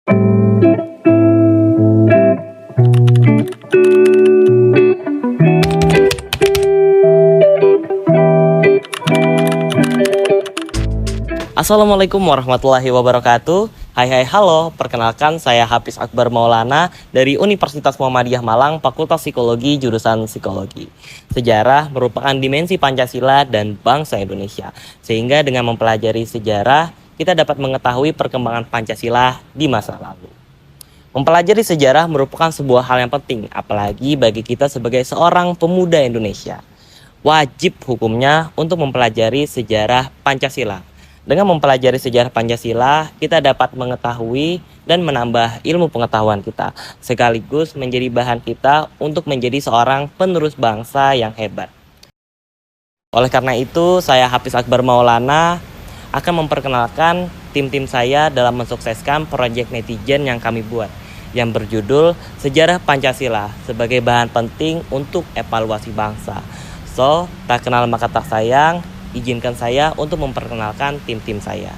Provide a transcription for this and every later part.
Assalamualaikum warahmatullahi wabarakatuh. Hai halo, perkenalkan saya Hafiz Akbar Maulana dari Universitas Muhammadiyah Malang, Fakultas Psikologi, jurusan Psikologi. Sejarah merupakan dimensi Pancasila dan bangsa Indonesia. Sehingga dengan mempelajari sejarah, kita dapat mengetahui perkembangan Pancasila di masa lalu. Mempelajari sejarah merupakan sebuah hal yang penting, apalagi bagi kita sebagai seorang pemuda Indonesia. Wajib hukumnya untuk mempelajari sejarah Pancasila. Dengan mempelajari sejarah Pancasila, kita dapat mengetahui dan menambah ilmu pengetahuan kita, sekaligus menjadi bahan kita untuk menjadi seorang penerus bangsa yang hebat. Oleh karena itu, saya Hafiz Akbar Maulana akan memperkenalkan tim-tim saya dalam mensukseskan proyek netizen yang kami buat, yang berjudul Sejarah Pancasila sebagai bahan penting untuk evaluasi bangsa. So, tak kenal maka tak sayang. Izinkan saya untuk memperkenalkan tim-tim saya.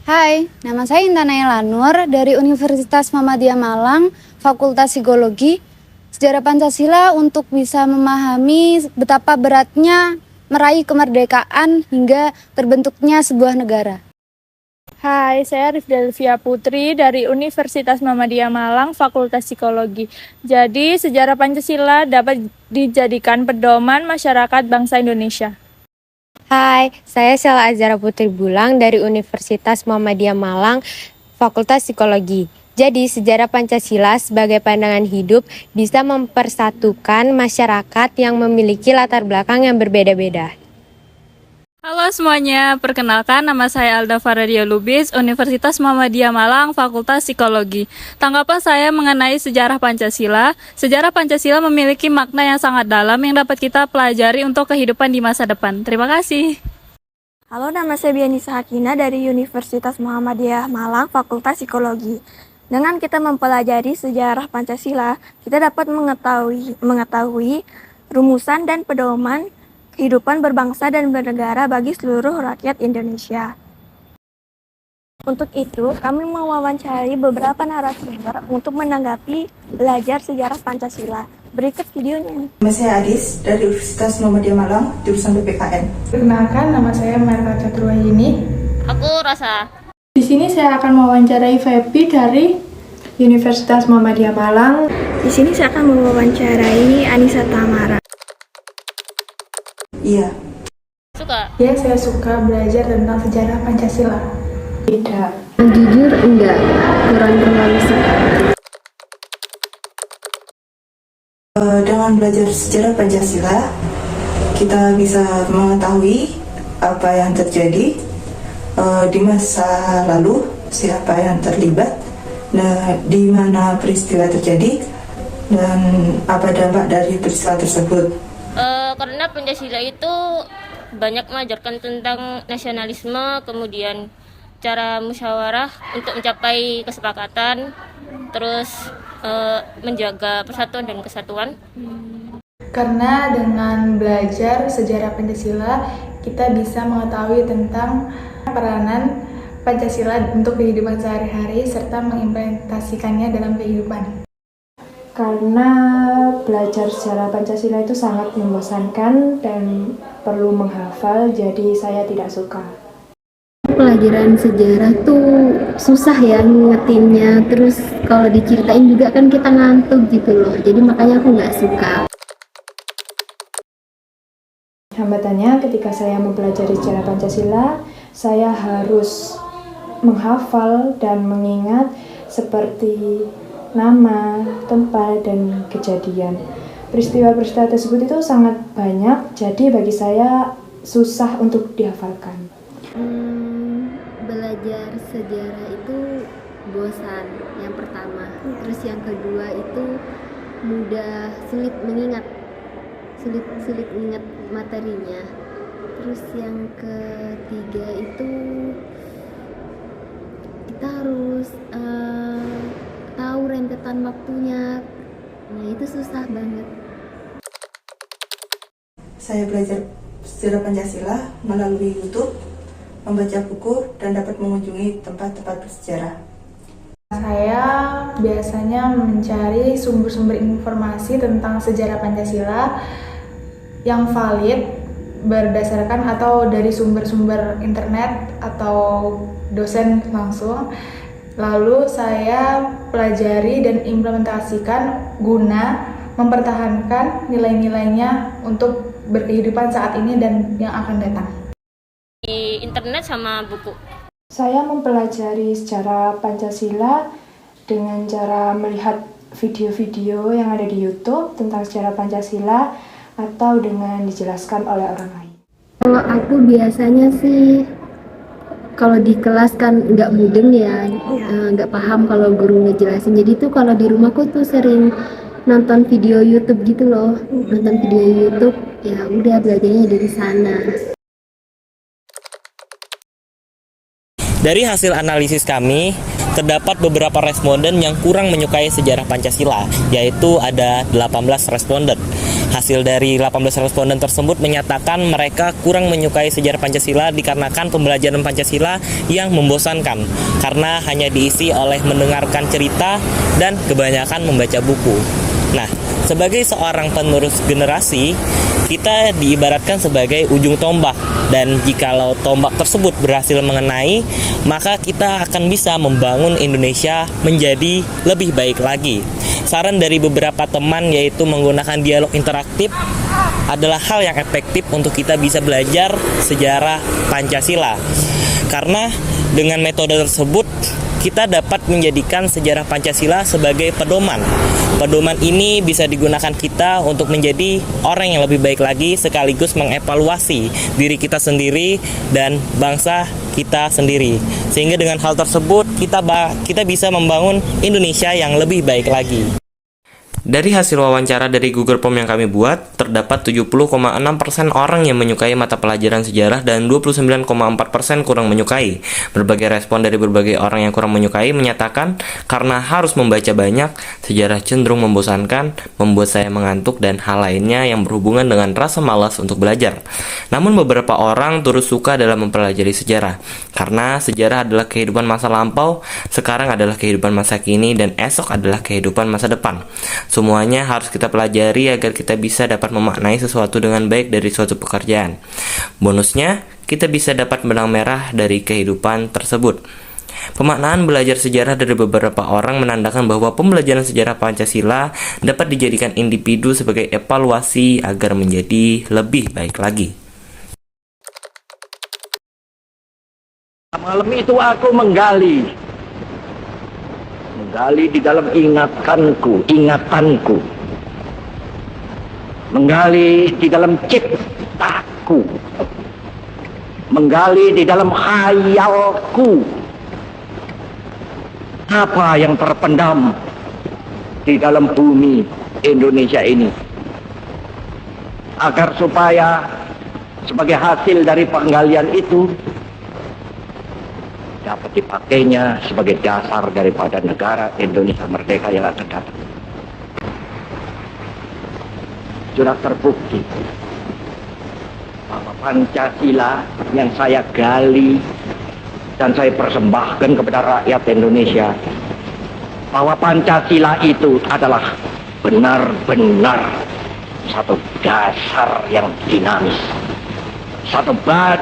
Hai, nama saya Intan Nayla Nur dari Universitas Muhammadiyah Malang, Fakultas Psikologi. Sejarah Pancasila untuk bisa memahami betapa beratnya meraih kemerdekaan hingga terbentuknya sebuah negara. Hai, saya Rifdelvia Putri dari Universitas Muhammadiyah Malang, Fakultas Psikologi. Jadi, sejarah Pancasila dapat dijadikan pedoman masyarakat bangsa Indonesia. Hai, saya Sheila Azhara Putri Bulang dari Universitas Muhammadiyah Malang, Fakultas Psikologi. Jadi, sejarah Pancasila sebagai pandangan hidup bisa mempersatukan masyarakat yang memiliki latar belakang yang berbeda-beda. Halo semuanya, perkenalkan nama saya Alda Faradia Lubis, Universitas Muhammadiyah Malang, Fakultas Psikologi. Tanggapan saya mengenai sejarah Pancasila. Sejarah Pancasila memiliki makna yang sangat dalam yang dapat kita pelajari untuk kehidupan di masa depan. Terima kasih. Halo, nama saya Bianisa Hakina dari Universitas Muhammadiyah Malang, Fakultas Psikologi. Dengan kita mempelajari sejarah Pancasila, kita dapat mengetahui rumusan dan pedoman kehidupan berbangsa dan bernegara bagi seluruh rakyat Indonesia. Untuk itu, kami mewawancari beberapa narasumber untuk menanggapi belajar sejarah Pancasila. Berikut videonya. Nama saya Adis dari Universitas Muhammadiyah Malang, jurusan PPKN. Perkenalkan, nama saya Marta Caturwahini. Aku Rasa. Di sini saya akan mewawancarai Febi dari Universitas Muhammadiyah Malang. Di sini saya akan mewawancarai Anissa Tamara. Iya. Suka? Ya, saya suka belajar tentang sejarah Pancasila. Tidak. Jujur enggak, kurang terlalu suka. Dengan belajar sejarah Pancasila, kita bisa mengetahui apa yang terjadi di masa lalu, siapa yang terlibat, di mana peristiwa terjadi, dan apa dampak dari peristiwa tersebut. Karena Pancasila itu banyak mengajarkan tentang nasionalisme, kemudian cara musyawarah untuk mencapai kesepakatan, terus menjaga persatuan dan kesatuan. Karena dengan belajar sejarah Pancasila, kita bisa mengetahui tentang peranan Pancasila untuk kehidupan sehari-hari serta mengimplementasikannya dalam kehidupan. Karena belajar sejarah Pancasila itu sangat membosankan dan perlu menghafal, jadi saya tidak suka. Pelajaran sejarah tuh susah ya ngingetinnya, terus kalau diceritain juga kan kita ngantuk gitu loh, jadi makanya aku nggak suka. Hambatannya ketika saya mempelajari sejarah Pancasila, saya harus menghafal dan mengingat seperti nama, tempat, dan kejadian. Peristiwa-peristiwa tersebut itu sangat banyak, jadi bagi saya susah untuk dihafalkan. Belajar sejarah itu bosan, yang pertama. Terus yang kedua itu sulit mengingat materinya. Terus yang ketiga itu kita harus tahu rentetan waktunya. Nah, itu susah banget. Saya belajar sejarah Pancasila melalui YouTube membaca buku, dan dapat mengunjungi tempat-tempat bersejarah. Saya biasanya mencari sumber-sumber informasi tentang sejarah Pancasila yang valid berdasarkan atau dari sumber-sumber internet atau dosen langsung. Lalu saya pelajari dan implementasikan guna mempertahankan nilai-nilainya untuk berkehidupan saat ini dan yang akan datang. Di internet sama buku. Saya mempelajari sejarah Pancasila dengan cara melihat video-video yang ada di YouTube tentang sejarah Pancasila atau dengan dijelaskan oleh orang lain. Kalau aku biasanya sih kalau di kelas kan nggak mudeng ya, nggak paham kalau guru ngejelasin. Jadi tuh kalau di rumahku tuh sering nonton video YouTube gitu loh, nonton video YouTube, ya udah belajarnya dari sana. Dari hasil analisis kami, terdapat beberapa responden yang kurang menyukai sejarah Pancasila, yaitu ada 18 responden. Hasil dari 18 responden tersebut menyatakan mereka kurang menyukai sejarah Pancasila dikarenakan pembelajaran Pancasila yang membosankan, karena hanya diisi oleh mendengarkan cerita dan kebanyakan membaca buku. Nah, sebagai seorang penerus generasi, kita diibaratkan sebagai ujung tombak, dan jikalau tombak tersebut berhasil mengenai, maka kita akan bisa membangun Indonesia menjadi lebih baik lagi. Saran dari beberapa teman yaitu menggunakan dialog interaktif adalah hal yang efektif untuk kita bisa belajar sejarah Pancasila. Karena dengan metode tersebut kita dapat menjadikan sejarah Pancasila sebagai pedoman. Pedoman ini bisa digunakan kita untuk menjadi orang yang lebih baik lagi, sekaligus mengevaluasi diri kita sendiri dan bangsa kita sendiri. Sehingga dengan hal tersebut kita bisa membangun Indonesia yang lebih baik lagi. Dari hasil wawancara dari Google Form yang kami buat, terdapat 70,6% orang yang menyukai mata pelajaran sejarah dan 29,4% kurang menyukai. Berbagai respon dari berbagai orang yang kurang menyukai menyatakan karena harus membaca banyak, sejarah cenderung membosankan, membuat saya mengantuk, dan hal lainnya yang berhubungan dengan rasa malas untuk belajar. Namun beberapa orang turut suka dalam mempelajari sejarah, karena sejarah adalah kehidupan masa lampau, sekarang adalah kehidupan masa kini, dan esok adalah kehidupan masa depan. Semuanya harus kita pelajari agar kita bisa dapat memaknai sesuatu dengan baik dari suatu pekerjaan. Bonusnya, kita bisa dapat benang merah dari kehidupan tersebut. Pemaknaan belajar sejarah dari beberapa orang menandakan bahwa pembelajaran sejarah Pancasila dapat dijadikan individu sebagai evaluasi agar menjadi lebih baik lagi. Malam itu aku menggali di dalam ingatanku, menggali di dalam ciptaku, menggali di dalam khayalku, apa yang terpendam di dalam bumi Indonesia ini, agar supaya sebagai hasil dari penggalian itu dapat dipakainya sebagai dasar daripada negara Indonesia merdeka yang akan datang. Sudah terbukti bahwa Pancasila yang saya gali dan saya persembahkan kepada rakyat Indonesia, bahwa Pancasila itu adalah benar-benar satu dasar yang dinamis, satu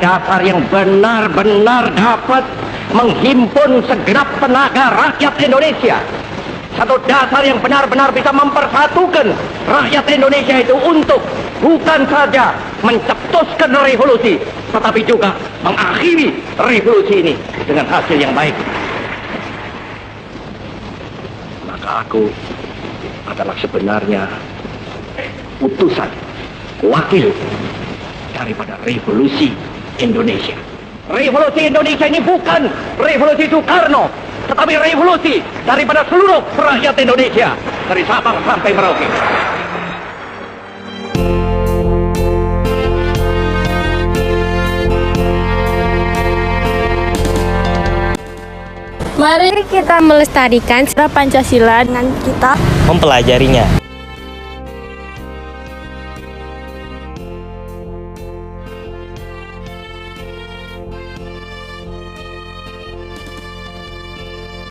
dasar yang benar-benar dapat menghimpun segenap tenaga rakyat Indonesia, satu dasar yang benar-benar bisa mempersatukan rakyat Indonesia itu untuk bukan saja mencetuskan revolusi, tetapi juga mengakhiri revolusi ini dengan hasil yang baik. Maka aku adalah sebenarnya utusan, wakil daripada revolusi Indonesia. Revolusi Indonesia ini bukan revolusi Soekarno, tetapi revolusi daripada seluruh rakyat Indonesia, dari Sabang sampai Merauke. Mari kita melestarikan sejarah Pancasila dengan kita Mempelajarinya.